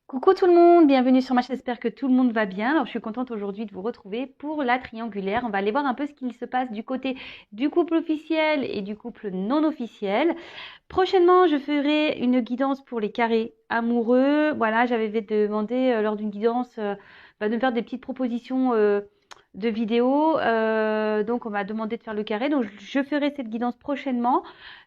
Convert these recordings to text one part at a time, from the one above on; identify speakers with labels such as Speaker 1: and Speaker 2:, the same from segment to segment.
Speaker 1: Coucou tout le monde, bienvenue sur ma chaîne, j'espère que tout le monde va bien. Alors je suis contente aujourd'hui de vous retrouver pour la triangulaire. On va aller voir un peu ce qu'il se passe du côté du couple officiel et du couple non officiel. Prochainement, je ferai une guidance pour les carrés amoureux. Voilà, j'avais demandé lors d'une guidance de me faire des petites propositions de vidéos. Donc on m'a demandé de faire le carré, donc je ferai cette guidance prochainement.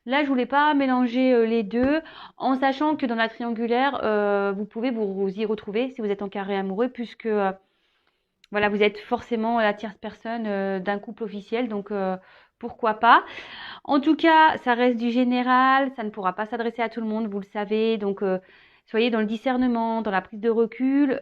Speaker 1: Là, je voulais pas mélanger les deux, en sachant que dans la triangulaire, vous pouvez vous y retrouver si vous êtes en carré amoureux, puisque voilà, vous êtes forcément la tierce personne d'un couple officiel, donc pourquoi pas. En tout cas, ça reste du général, ça ne pourra pas s'adresser à tout le monde, vous le savez, donc soyez dans le discernement, dans la prise de recul.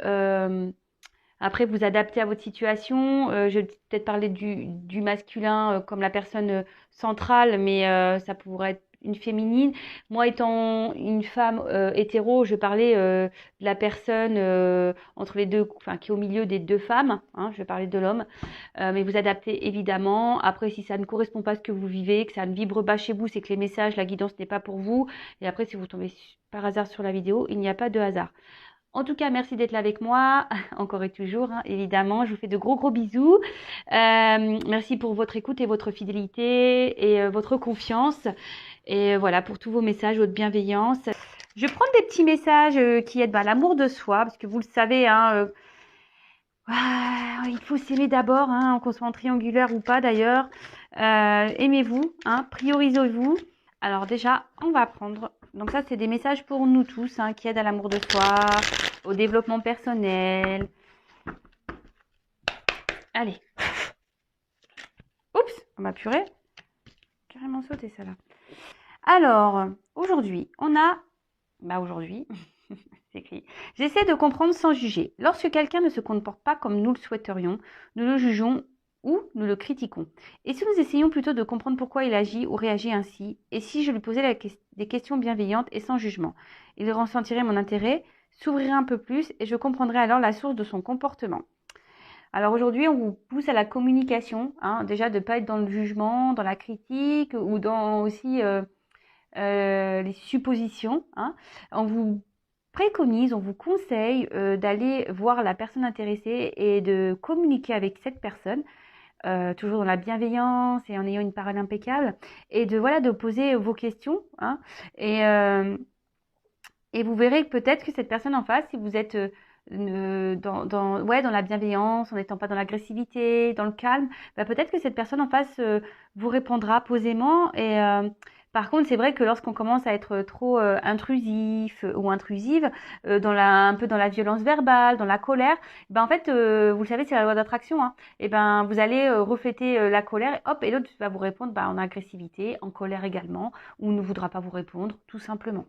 Speaker 1: Après, vous adaptez à votre situation. Je vais peut-être parler du masculin comme la personne centrale, mais ça pourrait être une féminine. Moi, étant une femme hétéro, je parlais de la personne entre les deux, enfin qui est au milieu des deux femmes. Hein, je vais parler de l'homme, mais vous adaptez évidemment. Après, si ça ne correspond pas à ce que vous vivez, que ça ne vibre pas chez vous, c'est que les messages, la guidance n'est pas pour vous. Et après, si vous tombez par hasard sur la vidéo, il n'y a pas de hasard. En tout cas, merci d'être là avec moi, encore et toujours, hein, évidemment. Je vous fais de gros gros bisous. Merci pour votre écoute et votre fidélité et votre confiance. Et voilà, pour tous vos messages, votre bienveillance. Je prends des petits messages qui aident l'amour de soi, parce que vous le savez, hein, il faut s'aimer d'abord, hein, qu'on soit en triangulaire ou pas d'ailleurs. Aimez-vous, hein, priorisez-vous. Alors déjà, on va prendre. Donc ça, c'est des messages pour nous tous, hein, qui aident à l'amour de soi, au développement personnel. Allez. Oups, on m'a purée. Carrément sauté ça là. Alors, aujourd'hui, on a... aujourd'hui, c'est écrit. J'essaie de comprendre sans juger. Lorsque quelqu'un ne se comporte pas comme nous le souhaiterions, nous le jugeons ou nous le critiquons. Et si nous essayons plutôt de comprendre pourquoi il agit ou réagit ainsi, et si je lui posais des questions bienveillantes et sans jugement, il ressentirait mon intérêt, s'ouvrirait un peu plus et je comprendrais alors la source de son comportement. Alors aujourd'hui, on vous pousse à la communication, hein, déjà de ne pas être dans le jugement, dans la critique ou dans aussi les suppositions. Hein. On vous préconise, on vous conseille d'aller voir la personne intéressée et de communiquer avec cette personne, toujours dans la bienveillance et en ayant une parole impeccable, et de poser vos questions. Hein, et vous verrez que peut-être que cette personne en face, si vous êtes dans la bienveillance, en n'étant pas dans l'agressivité, dans le calme, peut-être que cette personne en face vous répondra posément. Et par contre, c'est vrai que lorsqu'on commence à être trop intrusif ou intrusive, un peu dans la violence verbale, dans la colère, en fait, vous le savez, c'est la loi d'attraction. Hein, et vous allez refléter la colère, et hop, et l'autre va vous répondre en agressivité, en colère également, ou ne voudra pas vous répondre, tout simplement.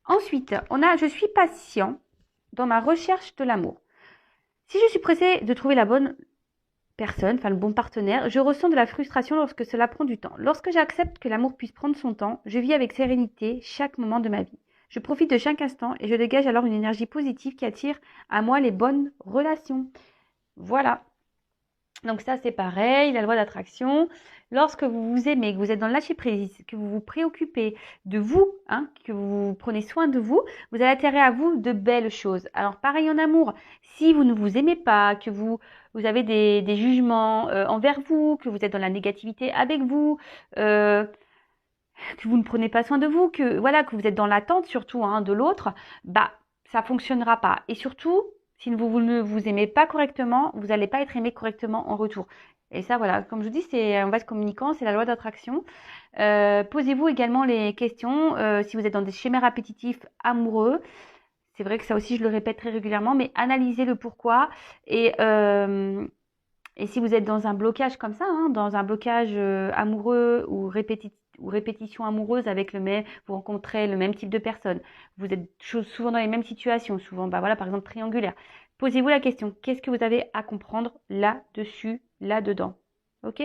Speaker 1: Ensuite, on a « Je suis patient dans ma recherche de l'amour. Si je suis pressée de trouver la bonne personne, le bon partenaire, je ressens de la frustration lorsque cela prend du temps. Lorsque j'accepte que l'amour puisse prendre son temps, je vis avec sérénité chaque moment de ma vie. Je profite de chaque instant et je dégage alors une énergie positive qui attire à moi les bonnes relations. » Voilà. Donc ça, c'est pareil, la loi d'attraction. Lorsque vous vous aimez, que vous êtes dans le lâcher-prise, que vous vous préoccupez de vous, hein, que vous prenez soin de vous, vous allez attirer à vous de belles choses. Alors pareil en amour, si vous ne vous aimez pas, que vous avez des jugements envers vous, que vous êtes dans la négativité avec vous, que vous ne prenez pas soin de vous, que vous êtes dans l'attente surtout de l'autre, ça fonctionnera pas. Et surtout, si vous ne vous aimez pas correctement, vous n'allez pas être aimé correctement en retour. Et ça, voilà, comme je vous dis, c'est en vase communicant, c'est la loi d'attraction. Posez-vous également les questions si vous êtes dans des schémas répétitifs amoureux. C'est vrai que ça aussi, je le répète très régulièrement, mais analysez le pourquoi. Et si vous êtes dans un blocage comme ça, hein, dans un blocage amoureux ou répétition amoureuse avec vous rencontrez le même type de personne, vous êtes souvent dans les mêmes situations, souvent, par exemple, triangulaire. Posez-vous la question, qu'est-ce que vous avez à comprendre là-dessus, là-dedans? Ok?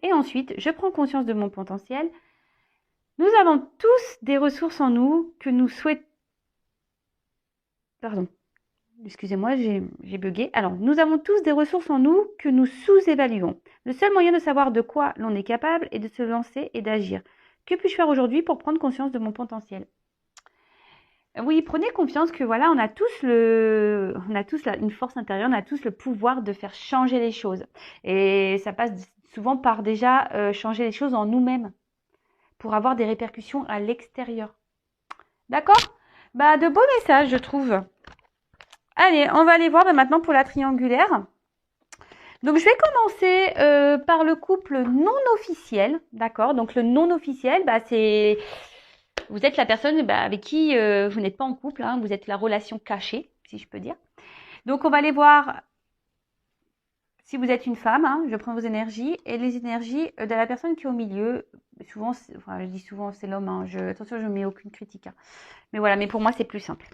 Speaker 1: Et ensuite, je prends conscience de mon potentiel. Nous avons tous des ressources en nous que nous souhaitons... Pardon. Excusez-moi, j'ai bugué. Alors, nous avons tous des ressources en nous que nous sous-évaluons. Le seul moyen de savoir de quoi l'on est capable est de se lancer et d'agir. Que puis-je faire aujourd'hui pour prendre conscience de mon potentiel? Oui, prenez confiance que voilà, on a tous une force intérieure, on a tous le pouvoir de faire changer les choses. Et ça passe souvent par déjà changer les choses en nous-mêmes pour avoir des répercussions à l'extérieur. D'accord? Bah, de beaux messages, je trouve. Allez, on va aller voir maintenant pour la triangulaire. Donc, je vais commencer par le couple non officiel. D'accord? Donc, le non officiel, bah, c'est vous êtes la personne avec qui vous n'êtes pas en couple, hein, vous êtes la relation cachée, si je peux dire. Donc, on va aller voir si vous êtes une femme, hein, je prends vos énergies et les énergies de la personne qui est au milieu. Souvent, enfin, je dis souvent c'est l'homme, hein, attention, je ne mets aucune critique. Hein. Mais voilà, mais pour moi, c'est plus simple.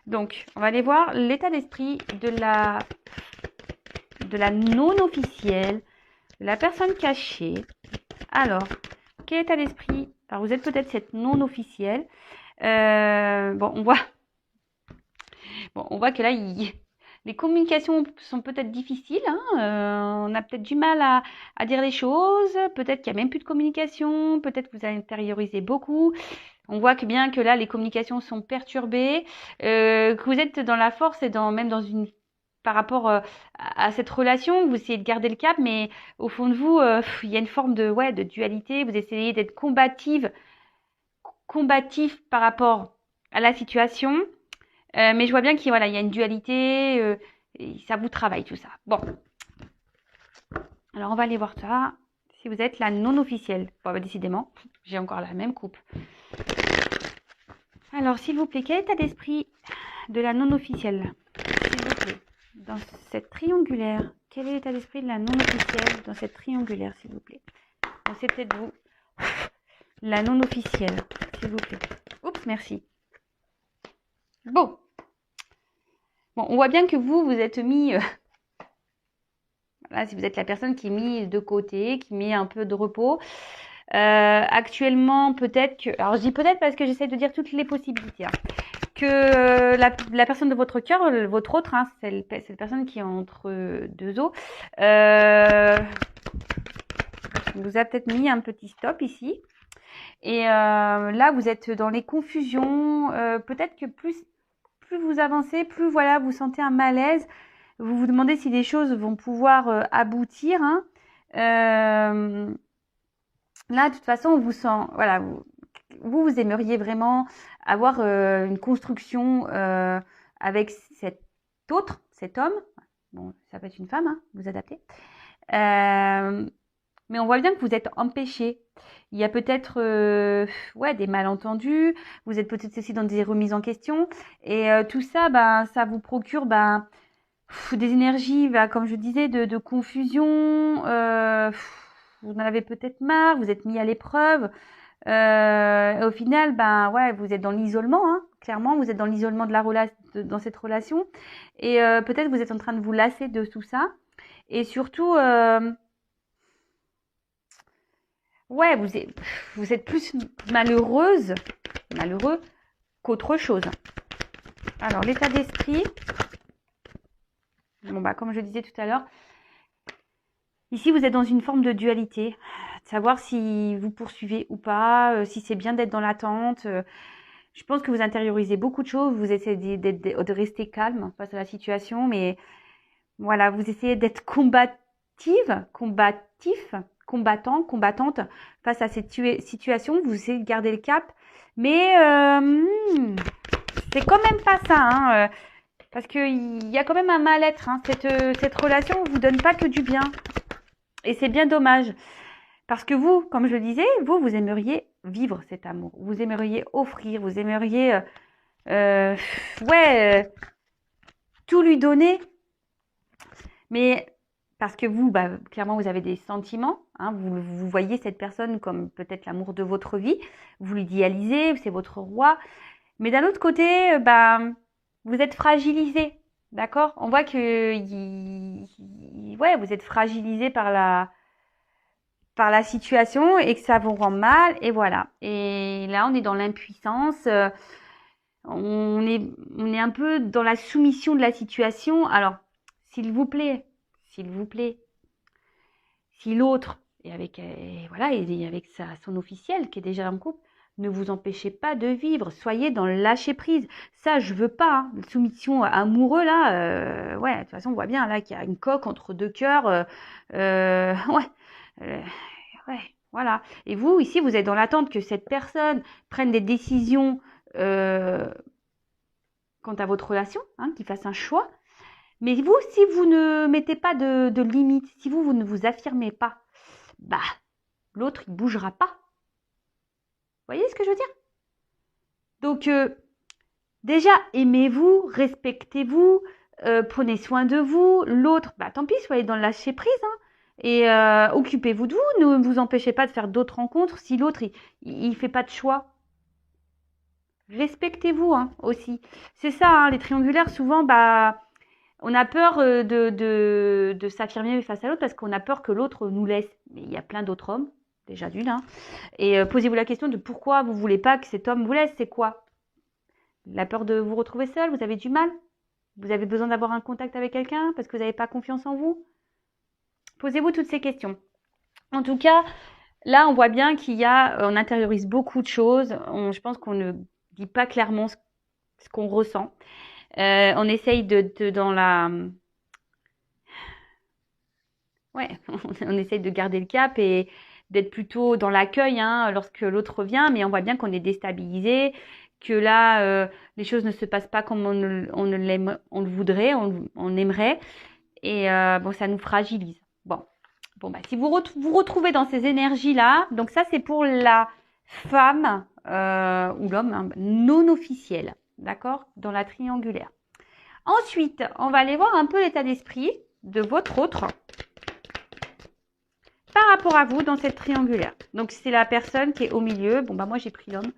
Speaker 1: Donc, on va aller voir l'état d'esprit de la non-officielle, de la personne cachée. Alors, quel état d'esprit? Alors, vous êtes peut-être cette non-officielle. Bon, on voit que là, les communications sont peut-être difficiles. Hein, on a peut-être du mal à dire les choses. Peut-être qu'il n'y a même plus de communication. Peut-être que vous intériorisez beaucoup. On voit que bien que là, les communications sont perturbées. Que vous êtes dans la force et même dans une... Par rapport à cette relation, vous essayez de garder le cap, mais au fond de vous, il y a une forme de dualité. Vous essayez d'être combatif par rapport à la situation. Mais je vois bien qu'il voilà, il y a une dualité, et ça vous travaille tout ça. Bon, alors on va aller voir ça. Si vous êtes la non officielle, bon, bah, décidément, j'ai encore la même coupe. Alors, s'il vous plaît, quel état d'esprit de la non officielle? S'il vous plaît, dans cette triangulaire, quel est l'état d'esprit de la non officielle dans cette triangulaire, s'il vous plaît? Bon, c'est peut-être vous. La non officielle, s'il vous plaît. Oups, merci. Bon, on voit bien que vous êtes mis, voilà, si vous êtes la personne qui est mise de côté, qui met un peu de repos. Actuellement, peut-être que, alors je dis peut-être parce que j'essaie de dire toutes les possibilités, hein, que la personne de votre cœur, votre autre, hein, cette personne qui est entre deux os, vous a peut-être mis un petit stop ici. Et là, vous êtes dans les confusions. Peut-être que plus vous avancez, plus voilà, vous sentez un malaise. Vous vous demandez si les choses vont pouvoir aboutir. Hein. Là, de toute façon, on vous sent, voilà, vous aimeriez vraiment avoir une construction avec cet homme. Bon, ça peut être une femme, hein, vous adaptez. Mais on voit bien que vous êtes empêché. Il y a peut-être des malentendus. Vous êtes peut-être aussi dans des remises en question. Et tout ça, ça vous procure des énergies, comme je disais, de confusion. Vous en avez peut-être marre. Vous êtes mis à l'épreuve. Et au final, vous êtes dans l'isolement. Hein. Clairement, vous êtes dans l'isolement dans cette relation. Et peut-être vous êtes en train de vous lasser de tout ça. Et surtout... vous êtes plus malheureux qu'autre chose. Alors, l'état d'esprit, comme je disais tout à l'heure, ici, vous êtes dans une forme de dualité, de savoir si vous poursuivez ou pas, si c'est bien d'être dans l'attente. Je pense que vous intériorisez beaucoup de choses, vous essayez de rester calme face à la situation, mais voilà, vous essayez d'être combattante face à cette situation. Vous essayez de garder le cap, mais c'est quand même pas ça, hein, parce qu'il y a quand même un mal-être. Hein, cette relation ne vous donne pas que du bien, et c'est bien dommage, parce que vous, comme je le disais, vous aimeriez vivre cet amour, vous aimeriez offrir, vous aimeriez tout lui donner, mais parce que vous, clairement, vous avez des sentiments. Hein, vous voyez cette personne comme peut-être l'amour de votre vie. Vous l'idéalisez, c'est votre roi. Mais d'un autre côté, vous êtes fragilisé. D'accord? On voit que vous êtes fragilisé par la situation et que ça vous rend mal. Et voilà. Et là, on est dans l'impuissance. On est un peu dans la soumission de la situation. Alors, s'il vous plaît, si l'autre est avec son officiel qui est déjà en couple, ne vous empêchez pas de vivre. Soyez dans le lâcher prise. Ça, je veux pas. Hein. Soumission amoureux, là, ouais, de toute façon, on voit bien là qu'il y a une coque entre deux cœurs. Ouais, euh, ouais, voilà. Et vous, ici, vous êtes dans l'attente que cette personne prenne des décisions quant à votre relation, hein, qu'il fasse un choix. Mais vous, si vous ne mettez pas de limite, si vous ne vous affirmez pas, bah, l'autre, il bougera pas. Vous voyez ce que je veux dire? Donc, déjà, aimez-vous, respectez-vous, prenez soin de vous. L'autre, bah, tant pis, soyez dans le lâcher prise, hein, et occupez-vous de vous. Ne vous empêchez pas de faire d'autres rencontres si l'autre, il fait pas de choix. Respectez-vous, hein, aussi. C'est ça, hein, les triangulaires, souvent, bah, on a peur de s'affirmer face à l'autre parce qu'on a peur que l'autre nous laisse. Mais il y a plein d'autres hommes, déjà d'une, hein. Et posez-vous la question de pourquoi vous voulez pas que cet homme vous laisse. C'est quoi? La peur de vous retrouver seul? Vous avez du mal? Vous avez besoin d'avoir un contact avec quelqu'un parce que vous n'avez pas confiance en vous? Posez-vous toutes ces questions. En tout cas, là, on voit bien on intériorise beaucoup de choses. Je pense qu'on ne dit pas clairement ce qu'on ressent. On essaye ouais, on essaye de garder le cap et d'être plutôt dans l'accueil, hein, lorsque l'autre revient, mais on voit bien qu'on est déstabilisé, que là, les choses ne se passent pas comme on le voudrait, on aimerait, et bon, ça nous fragilise. Bon, bah, si vous vous retrouvez dans ces énergies-là, donc ça c'est pour la femme ou l'homme, hein, non officiel, d'accord, dans la triangulaire. Ensuite, on va aller voir un peu l'état d'esprit de votre autre par rapport à vous dans cette triangulaire. Donc, c'est la personne qui est au milieu. Bon, bah moi, j'ai pris l'homme.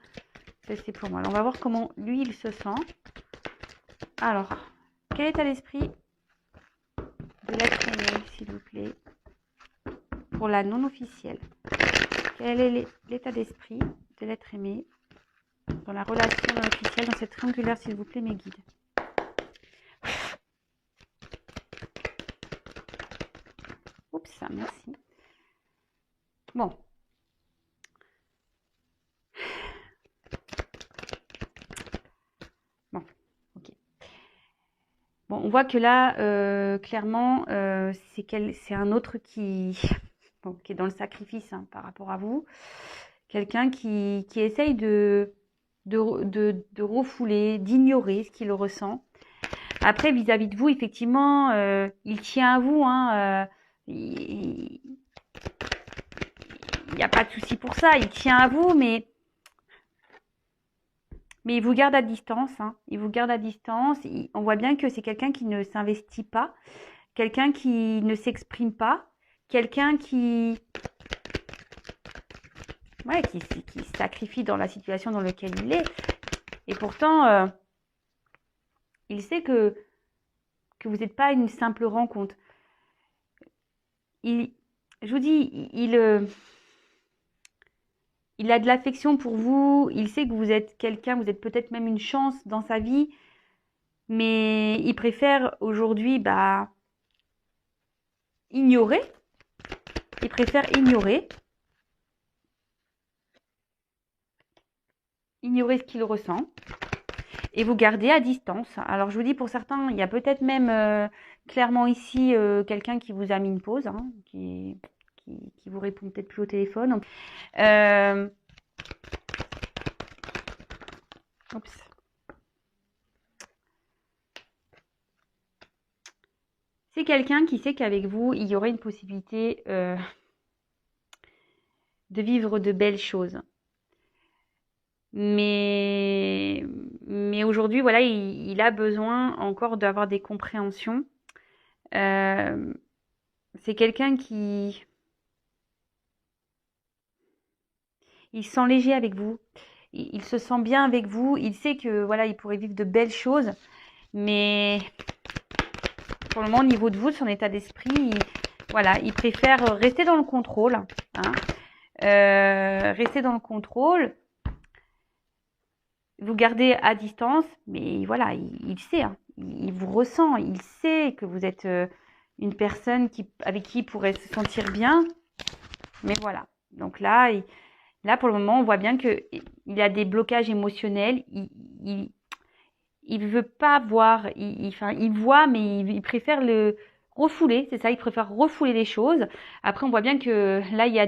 Speaker 1: Ça, c'est pour moi. Alors, on va voir comment lui, il se sent. Alors, quel état d'esprit de l'être aimé, s'il vous plaît, pour la non officielle? Quel est l'état d'esprit de l'être aimé dans la relation non officielle, dans cette triangulaire, s'il vous plaît, mes guides? Oups, merci. Bon. Bon, ok. Bon, on voit que là, clairement, c'est un autre qui est dans le sacrifice, hein, par rapport à vous. Quelqu'un qui essaye de refouler, d'ignorer ce qu'il ressent. Après, vis-à-vis de vous, effectivement, il tient à vous, hein, il n'y a pas de souci pour ça, il tient à vous, mais il vous garde à distance, hein. Il vous garde à distance. On voit bien que c'est quelqu'un qui ne s'investit pas, quelqu'un qui ne s'exprime pas, quelqu'un qui se sacrifie dans la situation dans laquelle il est. Et pourtant, il sait que vous n'êtes pas une simple rencontre. Je vous dis, il a de l'affection pour vous, il sait que vous êtes quelqu'un, vous êtes peut-être même une chance dans sa vie, mais il préfère aujourd'hui ignorer. Il préfère ignorer ce qu'il ressent et vous garder à distance. Alors je vous dis, pour certains, il y a peut-être même clairement ici quelqu'un qui vous a mis une pause, hein, qui vous répond peut-être plus au téléphone. Oups. C'est quelqu'un qui sait qu'avec vous, il y aurait une possibilité de vivre de belles choses. Mais aujourd'hui, voilà, il a besoin encore d'avoir des compréhensions. C'est quelqu'un qui... Il se sent léger avec vous. Il se sent bien avec vous. Il sait que, voilà, il pourrait vivre de belles choses. Mais pour le moment, au niveau de vous, de son état d'esprit, voilà, il préfère rester dans le contrôle. Hein. Rester dans le contrôle. Vous gardez à distance, mais voilà, il sait, hein, il vous ressent, il sait que vous êtes une personne avec qui il pourrait se sentir bien. Mais voilà, donc là, Là, pour le moment, on voit bien qu'il a des blocages émotionnels. Il veut pas voir. Enfin, il voit, mais il préfère le refouler. C'est ça, il préfère refouler les choses. Après, on voit bien que là, il y a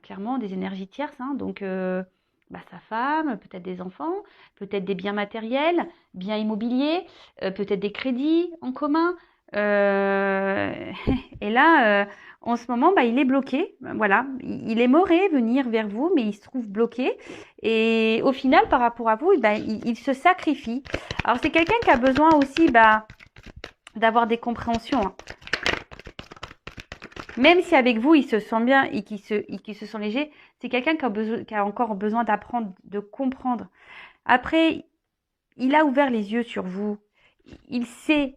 Speaker 1: clairement des énergies tierces. Hein. Donc, sa femme, peut-être des enfants, peut-être des biens matériels, biens immobiliers, peut-être des crédits en commun. Et là, en ce moment, il est bloqué. Voilà, il aimerait venir vers vous, mais il se trouve bloqué. Et au final, par rapport à vous, il se sacrifie. Alors, c'est quelqu'un qui a besoin aussi d'avoir des compréhensions. Hein. Même si avec vous, il se sent bien et qu'il se sent léger, c'est quelqu'un qui a encore besoin d'apprendre, de comprendre. Après, il a ouvert les yeux sur vous. Il sait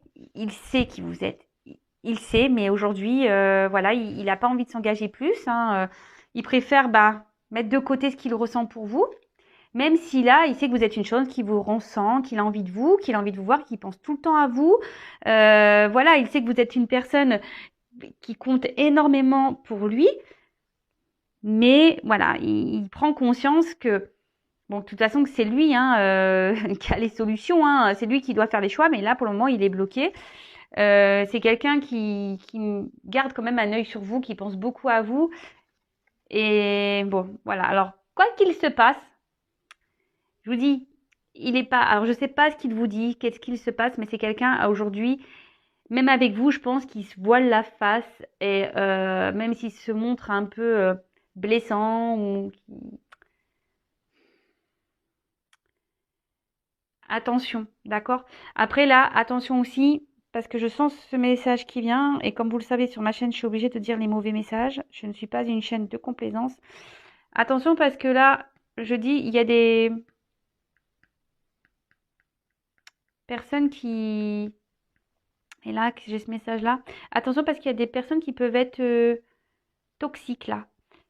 Speaker 1: qui vous êtes. Il sait, mais aujourd'hui, voilà, il n'a pas envie de s'engager plus. Hein. Il préfère mettre de côté ce qu'il ressent pour vous. Même si là, il sait que vous êtes une chose qui vous ressent, qu'il a envie de vous, qu'il a envie de vous voir, qu'il pense tout le temps à vous. Voilà, il sait que vous êtes une personne qui compte énormément pour lui. Mais voilà, il prend conscience que, bon, de toute façon, que c'est lui qui a les solutions. Hein. C'est lui qui doit faire les choix. Mais là, pour le moment, il est bloqué. C'est quelqu'un qui garde quand même un œil sur vous, qui pense beaucoup à vous. Et bon, voilà. Alors, quoi qu'il se passe, je vous dis, il est pas. Alors, je sais pas ce qu'il vous dit, qu'est-ce qu'il se passe, mais c'est quelqu'un aujourd'hui, même avec vous, je pense qu'il se voile la face et même s'il se montre un peu blessant ou attention, d'accord? Après là, attention aussi. Parce que je sens ce message qui vient, et comme vous le savez, sur ma chaîne, je suis obligée de dire les mauvais messages. Je ne suis pas une chaîne de complaisance. Attention parce que là, je dis, il y a des personnes qui... Et là, j'ai ce message-là. Attention parce qu'il y a des personnes qui peuvent être toxiques là,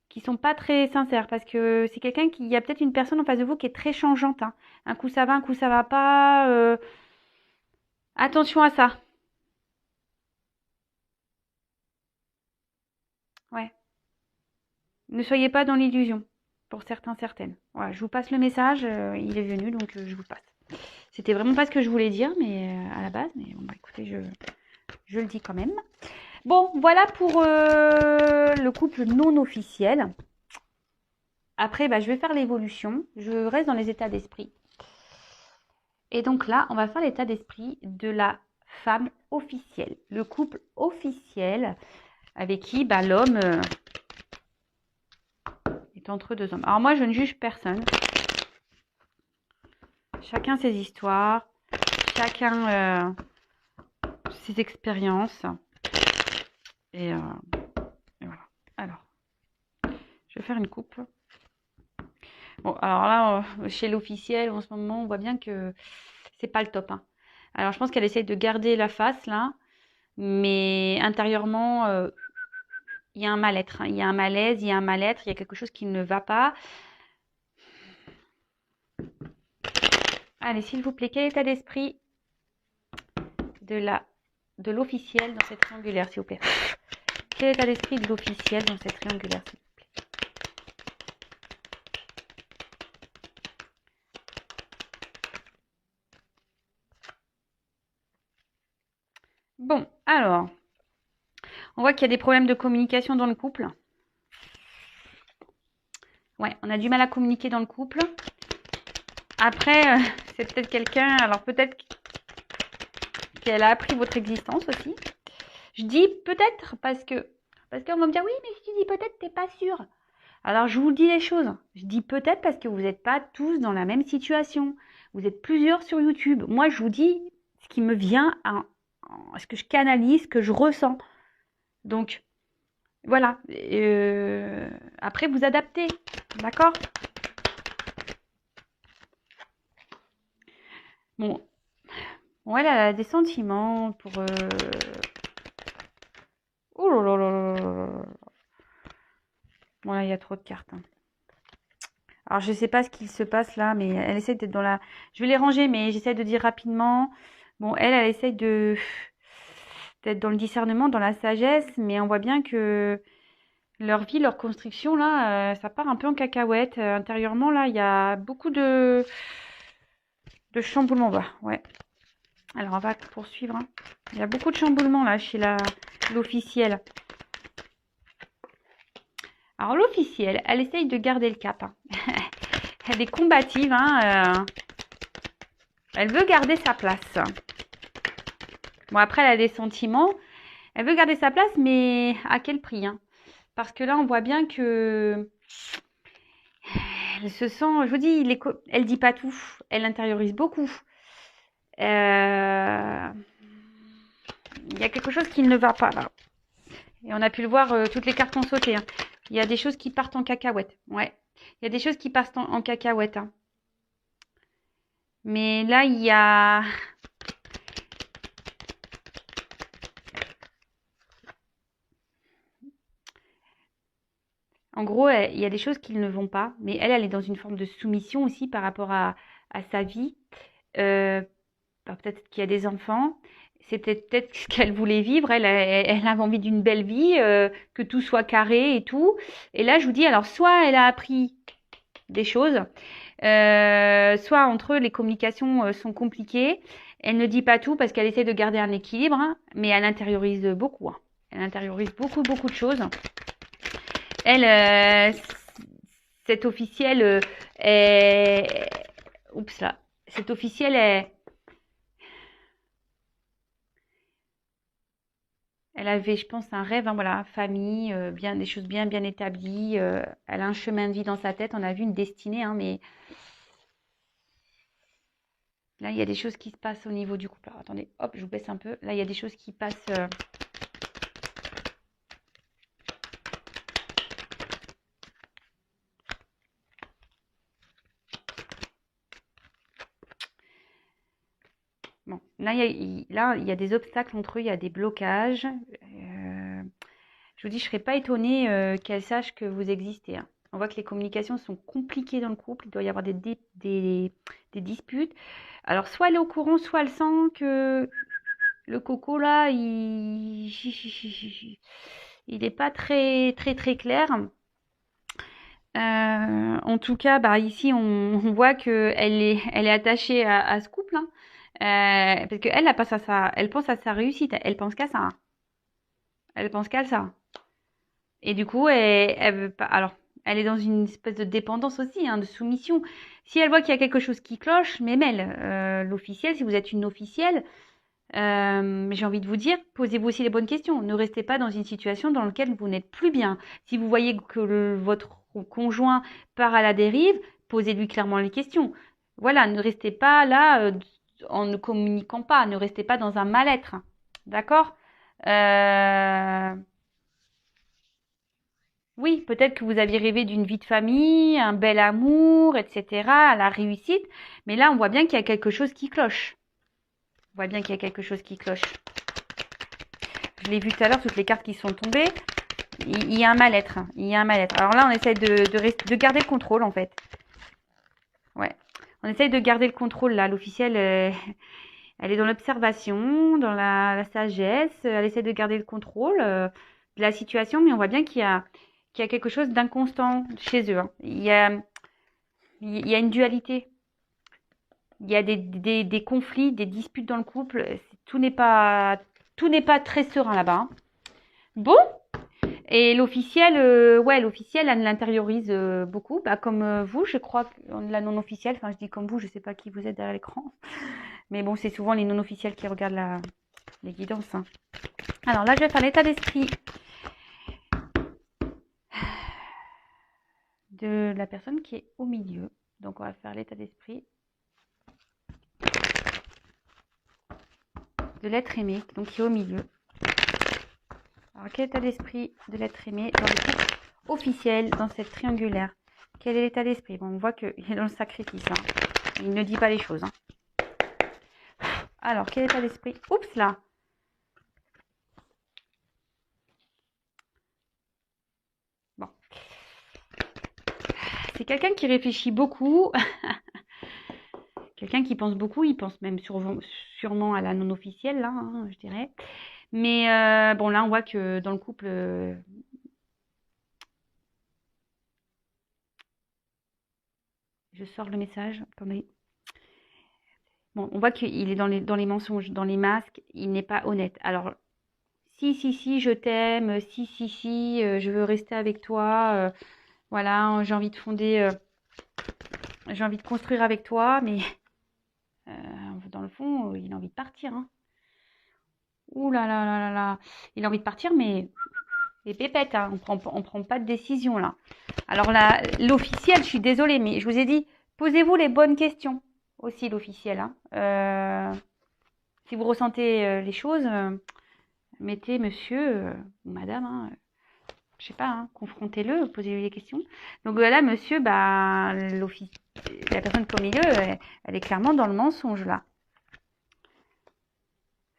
Speaker 1: qui sont pas très sincères. Parce que c'est quelqu'un qui... Il y a peut-être une personne en face de vous qui est très changeante. Hein. Un coup ça va, un coup ça va pas. Attention à ça. Ouais. Ne soyez pas dans l'illusion, pour certains, certaines. Voilà, je vous passe le message, il est venu, donc je vous le passe. C'était vraiment pas ce que je voulais dire, mais à la base, mais bon, écoutez, je le dis quand même. Bon, voilà pour le couple non officiel. Après, je vais faire l'évolution. Je reste dans les états d'esprit. Et donc là, on va faire l'état d'esprit de la femme officielle. Le couple officiel avec qui l'homme... entre deux hommes. Alors moi, je ne juge personne. Chacun ses histoires, chacun ses expériences. Et voilà. Alors, je vais faire une coupe. Bon, alors là, chez l'officiel, en ce moment, on voit bien que c'est pas le top. Hein. Alors, je pense qu'elle essaye de garder la face, là. Mais intérieurement, il y a un mal-être. Hein. Il y a un malaise, il y a un mal-être, il y a quelque chose qui ne va pas. Allez, s'il vous plaît, quel état d'esprit de l'officiel dans cette triangulaire, s'il vous plaît? Quel état d'esprit de l'officiel dans cette triangulaire, s'il vous plaît? Bon, alors, on voit qu'il y a des problèmes de communication dans le couple. Ouais, on a du mal à communiquer dans le couple. Après, c'est peut-être quelqu'un, alors peut-être qu'elle a appris votre existence aussi. Je dis peut-être parce qu'on va me dire oui, mais si tu dis peut-être, t'es pas sûr. Alors je vous dis les choses. Je dis peut-être parce que vous n'êtes pas tous dans la même situation. Vous êtes plusieurs sur YouTube. Moi, je vous dis ce qui me vient, ce que je canalise, ce que je ressens. Donc, voilà. Après, vous adaptez. D'accord ? Bon, elle a des sentiments pour... Oh là là là là là là. Bon, là, il y a trop de cartes. Hein. Alors, je ne sais pas ce qu'il se passe là, mais elle essaie d'être dans la... Je vais les ranger, mais j'essaie de dire rapidement. Bon, elle essaie d'être dans le discernement, dans la sagesse, mais on voit bien que Leur vie, leur construction, là, ça part un peu en cacahuète. Intérieurement, là, il y a beaucoup de chamboulements. Bah, ouais. Alors, on va poursuivre. Hein. Il y a beaucoup de chamboulements, là, chez l'officielle. Alors, l'officielle, elle essaye de garder le cap. Hein. Elle est combative. Hein, elle veut garder sa place. Bon, après, elle a des sentiments. Elle veut garder sa place, mais à quel prix hein? Parce que là, on voit bien que elle se sent, je vous dis, elle dit pas tout, elle intériorise beaucoup. Il y a quelque chose qui ne va pas là. Et on a pu le voir, toutes les cartes ont sauté. Hein. Il y a des choses qui partent en cacahuète. Ouais. Il y a des choses qui partent en cacahuète. Hein. Mais là, il y a... En gros, il y a des choses qui ne vont pas. Mais elle est dans une forme de soumission aussi par rapport à sa vie. Peut-être qu'il y a des enfants. C'est peut-être ce qu'elle voulait vivre. Elle avait envie d'une belle vie, que tout soit carré et tout. Et là, je vous dis, alors, soit elle a appris des choses, soit entre eux, les communications sont compliquées. Elle ne dit pas tout parce qu'elle essaie de garder un équilibre, hein, mais elle intériorise beaucoup. Hein. Elle intériorise beaucoup, beaucoup de choses. Elle, cette officielle est... Oups là. Cette officielle est... Elle avait, je pense, un rêve, hein, voilà, famille, bien, des choses bien, bien établies. Elle a un chemin de vie dans sa tête. On a vu une destinée, hein, mais là, il y a des choses qui se passent au niveau du couple. Alors, attendez, hop, je vous baisse un peu. Là, il y a des choses qui passent. Bon, là, il y a des obstacles entre eux, il y a des blocages. Je vous dis, je ne serais pas étonnée qu'elle sache que vous existez. Hein. On voit que les communications sont compliquées dans le couple. Il doit y avoir des disputes. Alors, soit elle est au courant, soit elle sent que le coco, là, il n'est pas très, très, très clair. En tout cas, bah, ici, on voit qu'elle elle est attachée à ce couple. Hein. Parce qu'elle elle pense à sa réussite. Elle pense qu'à ça. Hein. Elle pense qu'à ça. Et du coup, elle veut pas. Alors, elle est dans une espèce de dépendance aussi, hein, de soumission. Si elle voit qu'il y a quelque chose qui cloche, même elle, l'officielle, si vous êtes une officielle, j'ai envie de vous dire, posez-vous aussi les bonnes questions. Ne restez pas dans une situation dans laquelle vous n'êtes plus bien. Si vous voyez que votre conjoint part à la dérive, posez-lui clairement les questions. Voilà, ne restez pas là en ne communiquant pas. Ne restez pas dans un mal-être. D'accord? Oui, peut-être que vous aviez rêvé d'une vie de famille, un bel amour, etc., la réussite. Mais là, on voit bien qu'il y a quelque chose qui cloche. On voit bien qu'il y a quelque chose qui cloche. Je l'ai vu tout à l'heure, toutes les cartes qui sont tombées. Il y a un mal-être. Hein. Il y a un mal-être. Alors là, on essaie de garder le contrôle, en fait. Ouais. On essaye de garder le contrôle, là. L'officielle, elle est dans l'observation, dans la sagesse. Elle essaie de garder le contrôle de la situation, mais on voit bien qu'il y a quelque chose d'inconstant chez eux. Hein. Il y a une dualité. Il y a des conflits, des disputes dans le couple. Tout n'est pas très serein là-bas. Hein. Bon. Et l'officielle, ouais, l'officielle, elle l'intériorise beaucoup. Bah, comme vous, je crois, la non-officielle. Enfin, je dis comme vous, je ne sais pas qui vous êtes derrière l'écran. Mais bon, c'est souvent les non-officiels qui regardent les guidances. Hein. Alors là, je vais faire l'état d'esprit de la personne qui est au milieu. Donc, on va faire l'état d'esprit de l'être aimé, donc qui est au milieu. Alors, quel état d'esprit de l'être aimé dans le couple officiel, dans cette triangulaire? Quel est l'état d'esprit? Bon, on voit qu'il est dans le sacrifice. Hein. Il ne dit pas les choses. Hein. Alors, quel état d'esprit? Oups, là. Bon. C'est quelqu'un qui réfléchit beaucoup. Quelqu'un qui pense beaucoup. Il pense même sûrement à la non-officielle, là, hein, je dirais. Mais bon, là, on voit que dans le couple, je sors le message. Attendez. Bon, on voit qu'il est dans les mensonges, dans les masques. Il n'est pas honnête. Alors, si, je t'aime. Si, je veux rester avec toi. Voilà, j'ai envie de fonder, j'ai envie de construire avec toi. Mais dans le fond, il a envie de partir. Hein. Ouh là là là là là. Il a envie de partir, mais les pépettes, hein, on prend pas de décision là. Alors là, l'officiel, je suis désolée, mais je vous ai dit, posez-vous les bonnes questions aussi, l'officiel. Hein. Si vous ressentez les choses, mettez monsieur ou madame, hein, je sais pas, hein, confrontez-le, posez-lui les questions. Donc là, monsieur, bah, la personne qui est au milieu, elle est clairement dans le mensonge là.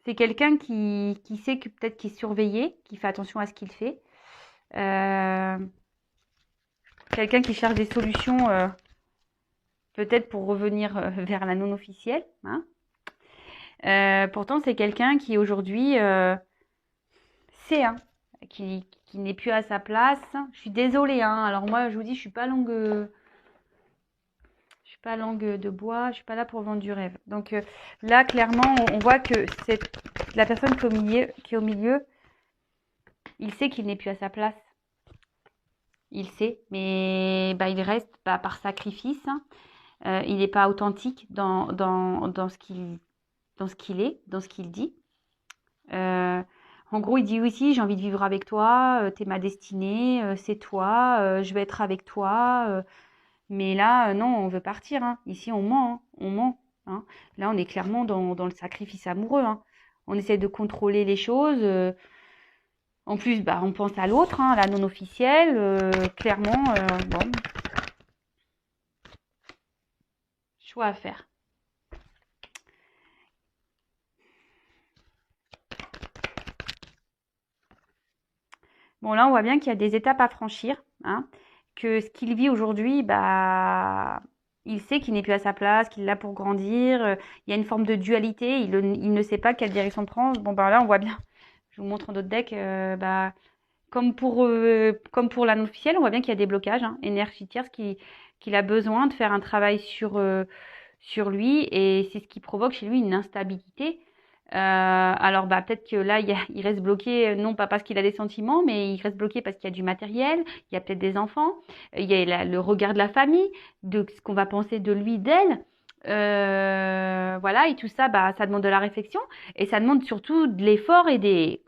Speaker 1: C'est quelqu'un qui sait que peut-être qu'il est surveillé, qui fait attention à ce qu'il fait. Quelqu'un qui cherche des solutions, peut-être pour revenir vers la non-officielle. Hein. Pourtant, c'est quelqu'un qui aujourd'hui sait, hein, qui n'est plus à sa place. Je suis désolée. Hein. Alors moi, je vous dis, je suis pas langue de bois. Je suis pas là pour vendre du rêve. Donc là, clairement, on voit que c'est la personne qui est au milieu. Il sait qu'il n'est plus à sa place. Il sait, mais bah, il reste par sacrifice. Hein. Il n'est pas authentique dans ce qu'il est, dans ce qu'il dit. En gros, il dit aussi, j'ai envie de vivre avec toi, t'es ma destinée, c'est toi, je vais être avec toi. Mais là, non, on veut partir. Hein. Ici, on ment. Hein. On ment. Hein. Là, on est clairement dans le sacrifice amoureux. Hein. On essaie de contrôler les choses. En plus, bah, on pense à l'autre, hein, la non officielle. Clairement, bon, choix à faire. Bon, là, on voit bien qu'il y a des étapes à franchir. Hein, que ce qu'il vit aujourd'hui, bah, il sait qu'il n'est plus à sa place, qu'il est là pour grandir. Il y a une forme de dualité. Il ne sait pas quelle direction prendre. Bon, bah là, on voit bien. Je vous montre d'autres decks. Bah, comme pour la non-officielle, on voit bien qu'il y a des blocages hein, énergétiques, qu'il a besoin de faire un travail sur lui. Et c'est ce qui provoque chez lui une instabilité. Alors bah peut-être que là il reste bloqué non pas parce qu'il a des sentiments mais il reste bloqué parce qu'il y a du matériel, il y a peut-être des enfants, il y a le regard de la famille, de ce qu'on va penser de lui, d'elle, voilà et tout ça bah ça demande de la réflexion et ça demande surtout de l'effort et des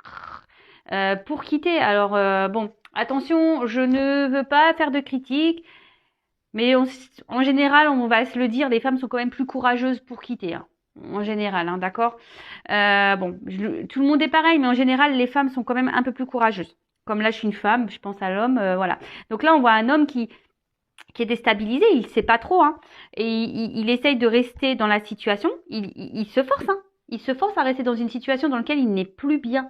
Speaker 1: pour quitter. Alors bon attention, je ne veux pas faire de critiques mais en général on va se le dire, les femmes sont quand même plus courageuses pour quitter. Hein. En général, hein, d'accord. Bon, tout le monde est pareil, mais en général, les femmes sont quand même un peu plus courageuses. Comme là, je suis une femme, je pense à l'homme, voilà. Donc là, on voit un homme qui est déstabilisé, il sait pas trop, hein, et il essaye de rester dans la situation. Il se force, hein. Il se force à rester dans une situation dans laquelle il n'est plus bien,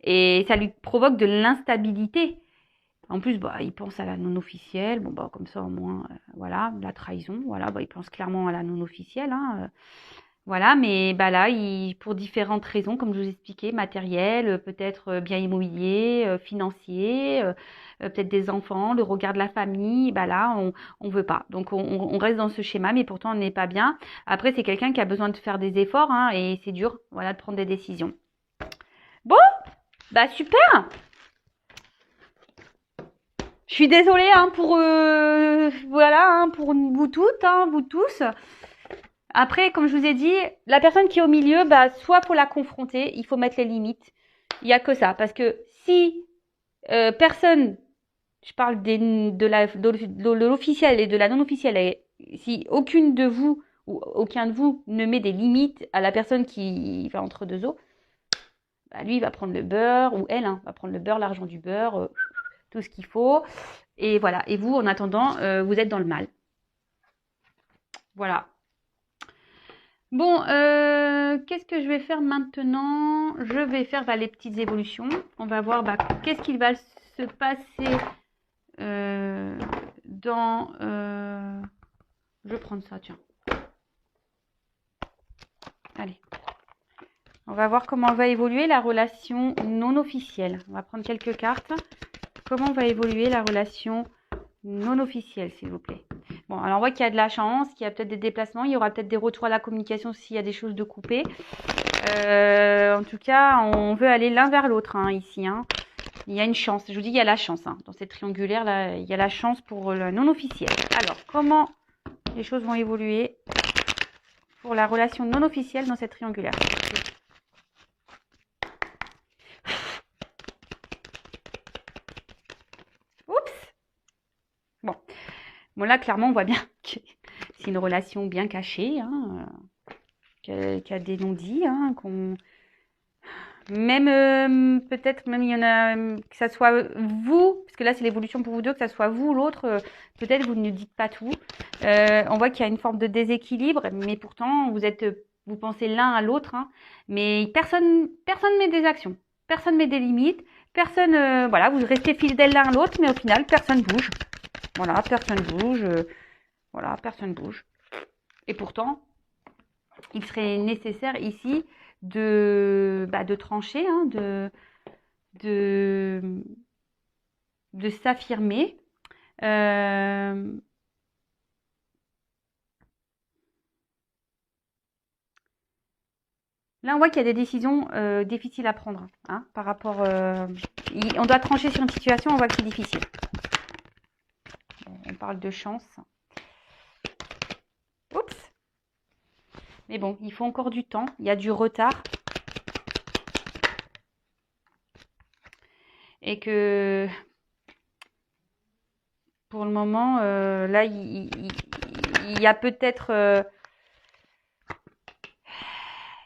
Speaker 1: et ça lui provoque de l'instabilité. En plus, bah, il pense à la non officielle. Bon, bah, comme ça, au moins, voilà, la trahison. Voilà, bah, il pense clairement à la non officielle, hein. Voilà, mais bah là, pour différentes raisons, comme je vous expliquais, matériel, peut-être bien immobilier, financier, peut-être des enfants, le regard de la famille, bah là, on veut pas. Donc on reste dans ce schéma, mais pourtant on n'est pas bien. Après, c'est quelqu'un qui a besoin de faire des efforts, hein, et c'est dur, voilà, de prendre des décisions. Bon, bah super. Je suis désolée hein, pour voilà, hein, pour vous toutes, hein, vous tous. Après, comme je vous ai dit, la personne qui est au milieu, bah, soit faut la confronter, il faut mettre les limites. Il n'y a que ça. Parce que si personne, je parle de l'officiel et de la non-officielle, et si aucune de vous ou aucun de vous ne met des limites à la personne qui va entre deux eaux, bah, lui, il va prendre le beurre, ou elle, hein, va prendre le beurre, l'argent du beurre, tout ce qu'il faut. Et voilà. Et vous, en attendant, vous êtes dans le mal. Voilà. Bon, qu'est-ce que je vais faire maintenant? Je vais faire les petites évolutions. On va voir qu'est-ce qu'il va se passer dans... Je vais prendre ça, tiens. Allez. On va voir comment va évoluer la relation non officielle. On va prendre quelques cartes. Comment va évoluer la relation non officielle, s'il vous plaît? Bon, alors on voit qu'il y a de la chance, qu'il y a peut-être des déplacements, il y aura peut-être des retours à la communication s'il y a des choses de coupées. En tout cas, on veut aller l'un vers l'autre hein, ici. Hein. Il y a une chance. Je vous dis, il y a la chance. Hein. Dans cette triangulaire, là, il y a la chance pour le non officiel. Alors, comment les choses vont évoluer pour la relation non officielle dans cette triangulaire? Oups. Bon, là, clairement, on voit bien que c'est une relation bien cachée, hein, qui a des non-dits, hein, même peut-être même il y en a que ça soit vous, parce que là c'est l'évolution pour vous deux, que ça soit vous ou l'autre, peut-être vous ne dites pas tout. On voit qu'il y a une forme de déséquilibre, mais pourtant vous pensez l'un à l'autre, hein, mais personne met des actions, personne met des limites, personne, voilà, vous restez fidèles l'un à l'autre, mais au final personne bouge. Voilà, personne bouge, voilà, personne bouge. Et pourtant, il serait nécessaire ici de trancher, hein, de s'affirmer. Là, on voit qu'il y a des décisions difficiles à prendre hein, par rapport. On doit trancher sur une situation, on voit que c'est difficile. On parle de chance. Oups. Mais bon, il faut encore du temps. Il y a du retard. Et que pour le moment, là, il y a peut-être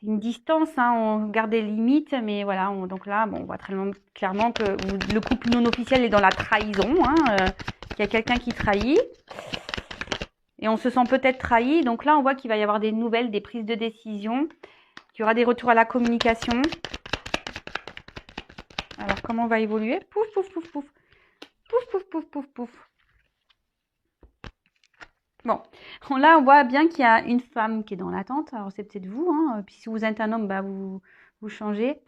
Speaker 1: une distance, hein, on garde des limites, mais voilà, donc là, bon, on voit très clairement que le couple non officiel est dans la trahison, hein, qu'il y a quelqu'un qui trahit, et on se sent peut-être trahi, donc là, on voit qu'il va y avoir des nouvelles, des prises de décision, qu'il y aura des retours à la communication. Alors, comment on va évoluer? Pouf, pouf, pouf, pouf, pouf, pouf, pouf, pouf, pouf. Bon, là, on voit bien qu'il y a une femme qui est dans l'attente. Alors, c'est peut-être vous. Hein. Puis, si vous êtes un homme, bah, vous changez.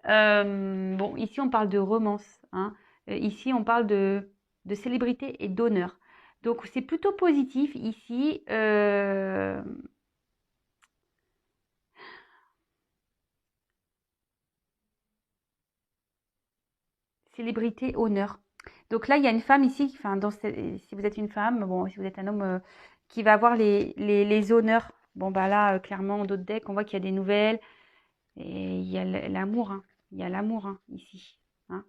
Speaker 1: Bon, ici, on parle de romance. Hein. Ici, on parle de célébrité et d'honneur. Donc, c'est plutôt positif ici. Célébrité, honneur. Donc là, il y a une femme ici, enfin, si vous êtes une femme, bon, si vous êtes un homme, qui va avoir les honneurs. Bon, bah là, clairement, d'autres decks, on voit qu'il y a des nouvelles. Et il y a l'amour, hein. Il y a l'amour hein, ici. Hein.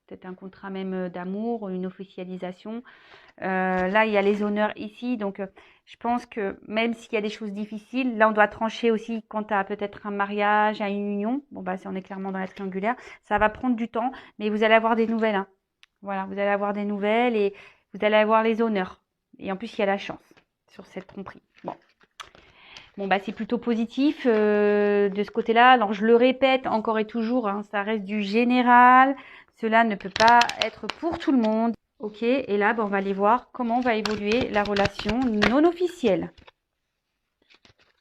Speaker 1: Peut-être un contrat même d'amour, une officialisation. Là, il y a les honneurs ici. Donc, je pense que même s'il y a des choses difficiles, là, on doit trancher aussi quant à peut-être un mariage, à une union. Bon, bah, on est clairement dans la triangulaire. Ça va prendre du temps, mais vous allez avoir des nouvelles. Hein. Voilà, vous allez avoir des nouvelles et vous allez avoir les honneurs. Et en plus, il y a la chance sur cette tromperie. Bon, bah, c'est plutôt positif de ce côté-là. Alors, je le répète encore et toujours, hein, ça reste du général. Cela ne peut pas être pour tout le monde. Ok, et là, bah, on va aller voir comment va évoluer la relation non officielle.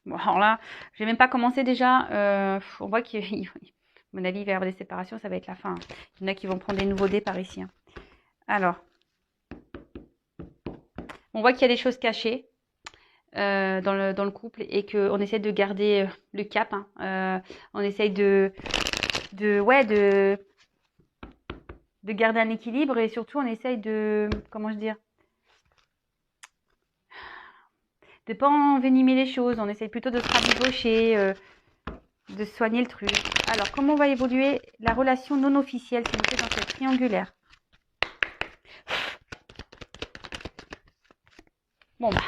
Speaker 1: Bon, alors là, je n'ai même pas commencé déjà. On voit qu'à mon avis, il va y avoir des séparations, ça va être la fin. Il y en a qui vont prendre des nouveaux dés par ici. Hein. Alors, on voit qu'il y a des choses cachées. Dans le couple et qu'on essaie de garder le cap. Hein. On essaye de garder un équilibre et surtout on essaye de, comment je dire, de pas envenimer les choses. On essaye plutôt de se rabibocher, de soigner le truc. Alors, comment va évoluer la relation non officielle, s'il vous plaît, dans cette triangulaire? Bon, bah.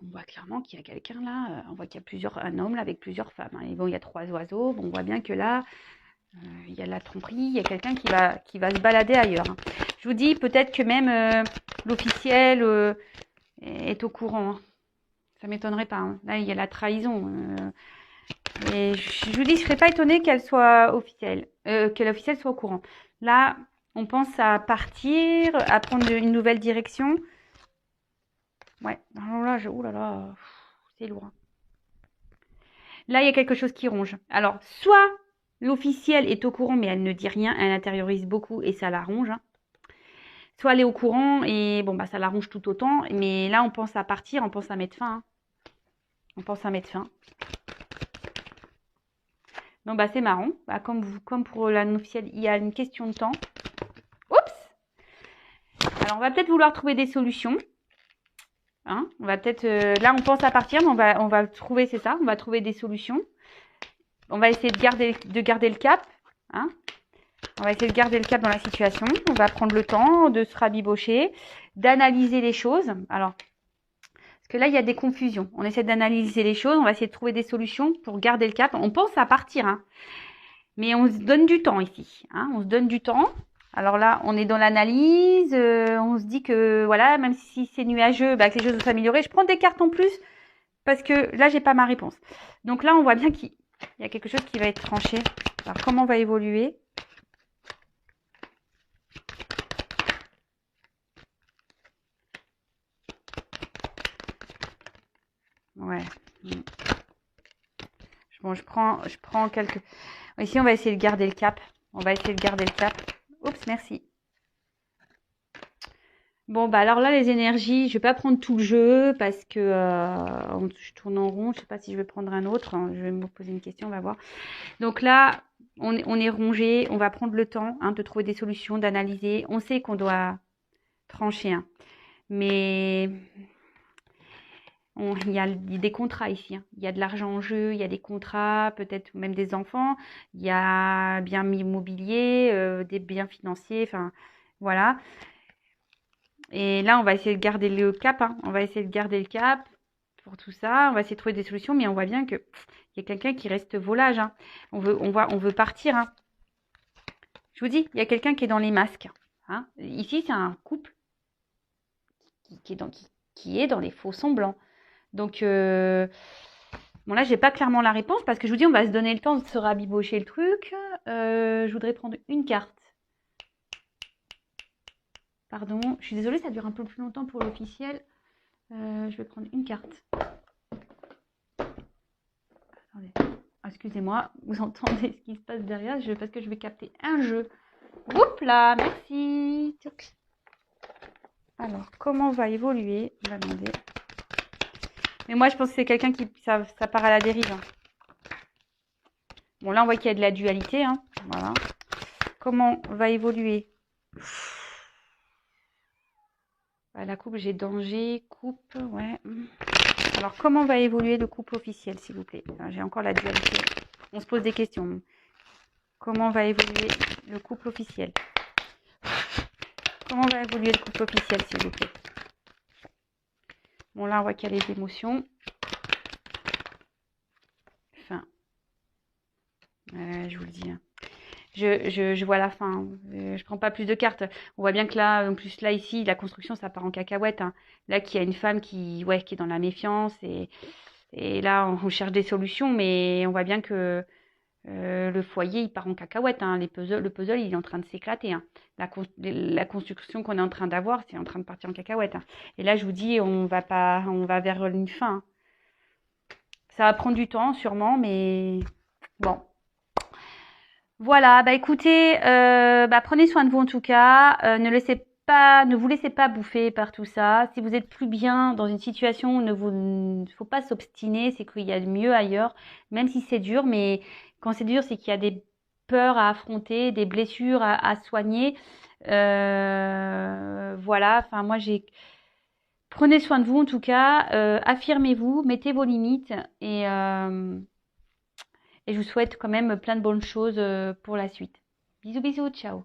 Speaker 1: On voit clairement qu'il y a quelqu'un là, on voit qu'il y a un homme là avec plusieurs femmes. Hein. Et bon, il y a 3 oiseaux, bon, on voit bien que là, il y a de la tromperie, il y a quelqu'un qui va se balader ailleurs. Hein. Je vous dis, peut-être que même l'officiel est au courant. Hein. Ça ne m'étonnerait pas. Hein. Là, il y a la trahison. Et je vous dis, je ne serais pas étonnée qu'elle soit officielle, que l'officiel soit au courant. Là, on pense à partir, à prendre une nouvelle direction. Ouais, alors là, oh là là, c'est lourd. Là, il y a quelque chose qui ronge. Alors, soit l'officiel est au courant, mais elle ne dit rien, elle intériorise beaucoup et ça la ronge. Hein. soit elle est au courant et bon, bah, ça l'arrange tout autant. Mais là, on pense à partir, on pense à mettre fin. Hein. On pense à mettre fin. Donc, bah, c'est marrant. Bah, comme pour la non-officielle, il y a une question de temps. Oups! Alors, on va peut-être vouloir trouver des solutions. Hein, on va peut-être... là, on pense à partir, mais on va trouver, c'est ça, on va trouver des solutions. On va essayer de garder le cap. Hein. On va essayer de garder le cap dans la situation. On va prendre le temps de se rabibocher, d'analyser les choses. Alors, parce que là, il y a des confusions. On essaie d'analyser les choses. On va essayer de trouver des solutions pour garder le cap. On pense à partir, hein. Mais on se donne du temps ici. Hein. On se donne du temps. Alors là, on est dans l'analyse. On se dit que, voilà, même si c'est nuageux, bah, que les choses vont s'améliorer. Je prends des cartes en plus parce que là, j'ai pas ma réponse. Donc là, on voit bien qu'il y a quelque chose qui va être tranché. Alors, comment on va évoluer ? Ouais. Bon, je prends quelques... Ici, on va essayer de garder le cap. On va essayer de garder le cap. Oups, merci. Bon, bah alors là, les énergies, je vais pas prendre tout le jeu parce que je tourne en rond. Je sais pas si je vais prendre un autre. Je vais me poser une question, on va voir. Donc là, on est rongé. On va prendre le temps de trouver des solutions, d'analyser. On sait qu'on doit trancher. Hein. Mais il y a des contrats ici. Hein. Il y a de l'argent en jeu, il y a des contrats, peut-être même des enfants. Il y a bien immobilier, des biens financiers. Enfin, voilà. Et là, on va essayer de garder le cap. Hein. On va essayer de garder le cap pour tout ça. On va essayer de trouver des solutions, mais on voit bien que il y a quelqu'un qui reste volage. Hein. On veut partir. Hein. Je vous dis, il y a quelqu'un qui est dans les masques. Hein. Ici, c'est un couple qui est dans les faux semblants. Donc, bon là, j'ai pas clairement la réponse parce que je vous dis, on va se donner le temps de se rabibocher le truc. Je voudrais prendre une carte. Pardon, je suis désolée, ça dure un peu plus longtemps pour l'officiel. Je vais prendre une carte. Attendez, excusez-moi, vous entendez ce qui se passe derrière parce que je vais capter un jeu. Oups là, merci. Alors, comment va évoluer? On va demander. Mais moi, je pense que c'est quelqu'un qui... Ça part à la dérive. Hein. Bon, là, on voit qu'il y a de la dualité. Hein. Voilà. Comment va évoluer? La couple, j'ai danger. Coupe, ouais. Alors, comment va évoluer le couple officiel, s'il vous plaît? J'ai encore la dualité. On se pose des questions. Comment va évoluer le couple officiel? Comment va évoluer le couple officiel, s'il vous plaît? Bon, là, on voit qu'il y a les émotions. Fin. Je vous le dis. Hein. Je vois la fin. Je prends pas plus de cartes. On voit bien que là, en plus, là, ici, la construction, ça part en cacahuète. Hein. Là, qu'il y a une femme qui est dans la méfiance. Et là, on cherche des solutions, mais on voit bien que le foyer, il part en cacahuète. Hein. Le puzzle, il est en train de s'éclater. Hein. La construction qu'on est en train d'avoir, c'est en train de partir en cacahuète. Hein. Et là, je vous dis, on va vers une fin. Hein. Ça va prendre du temps, sûrement, mais bon. Voilà, bah écoutez, prenez soin de vous en tout cas. Ne vous laissez pas bouffer par tout ça. Si vous êtes plus bien dans une situation, il ne faut pas s'obstiner, c'est qu'il y a mieux ailleurs, même si c'est dur, mais quand c'est dur, c'est qu'il y a des peurs à affronter, des blessures à soigner. Voilà, enfin moi prenez soin de vous en tout cas, affirmez-vous, mettez vos limites et je vous souhaite quand même plein de bonnes choses pour la suite. Bisous, bisous, ciao.